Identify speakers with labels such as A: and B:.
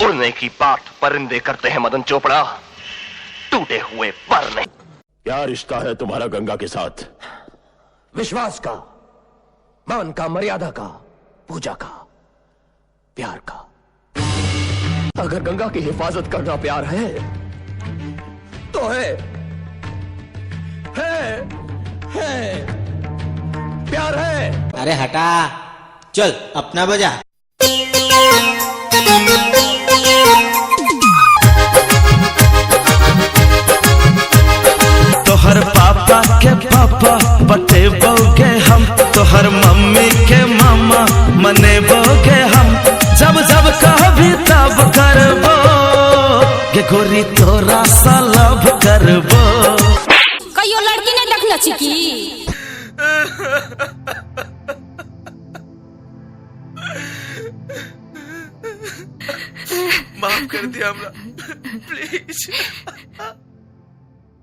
A: उड़ने की बात परिंदे करते हैं मदन चोपड़ा, टूटे हुए पर नहीं।
B: क्या रिश्ता है तुम्हारा गंगा के साथ?
C: विश्वास का, मान का, मर्यादा का, पूजा का, प्यार का। अगर गंगा की हिफाजत करना प्यार है तो है प्यार है।
D: अरे हटा, चल अपना बजा।
E: तोहर पापा के पापा बतेबोगे हम, तोहर मम्मी के मामा मनेबोगे हम। जब जब कहबी तब करबो गे गोरी, तोरा सा लव करबो।
F: कहियो लड़की ने देखले छी की?
E: माफ कर दिया हमरा, प्लीज।